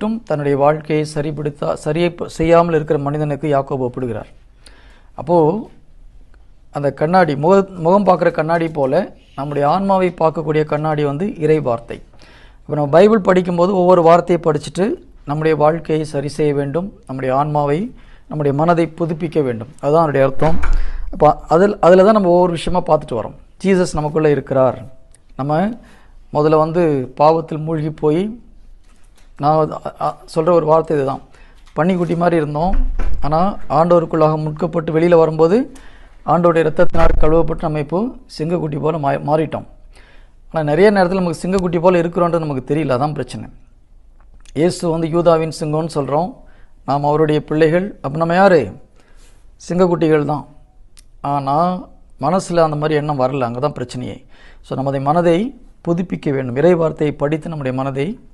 தன்னுடைய வாழ்க்கையை சரியை செய்யாமல் இருக்கிற மனிதனுக்கு யாக்கோபு ஒப்பிடுகிறார். அப்போது அந்த கண்ணாடி முகம் பார்க்குற கண்ணாடி போல் நம்முடைய ஆன்மாவை பார்க்கக்கூடிய கண்ணாடி இறை வார்த்தை. இப்போ நம்ம பைபிள் படிக்கும்போது ஒவ்வொரு வார்த்தையை படிச்சுட்டு நம்முடைய வாழ்க்கையை சரி செய்ய வேண்டும், நம்முடைய ஆன்மாவை நம்முடைய மனதை புதுப்பிக்க வேண்டும். அதுதான் அதனுடைய அர்த்தம். அப்போ அதில் தான் நம்ம ஒவ்வொரு விஷயமாக பார்த்துட்டு வரோம். ஜீசஸ் நமக்குள்ளே இருக்கிறார். நம்ம முதல்ல பாவத்தில் மூழ்கி போய் நான் சொல்கிற ஒரு வார்த்தை இதுதான், பன்னிக்குட்டி மாதிரி இருந்தோம். ஆனால் ஆண்டவருக்குள்ளாக முட்கப்பட்டு வெளியில் வரும்போது ஆண்டோடைய இரத்தத்தினால் கழுவப்பட்டு நம்ம இப்போது சிங்கக்குட்டி போல் மாறிட்டோம். ஆனால் நிறைய நேரத்தில் நமக்கு சிங்கக்குட்டி போல் இருக்கிறோன்றது நமக்கு தெரியல. அதான் பிரச்சனை. இயேசு யூதாவின் சிங்கம்னு சொல்கிறோம், நாம் அவருடைய பிள்ளைகள். அப்போ நம்ம யார்? சிங்கக்குட்டிகள் தான். ஆனால் மனசில் அந்த மாதிரி எண்ணம் வரல. அங்கே தான் பிரச்சனையே. ஸோ நமது மனதை புதுப்பிக்க வேண்டும். இறை வார்த்தையை படித்து நம்முடைய மனதை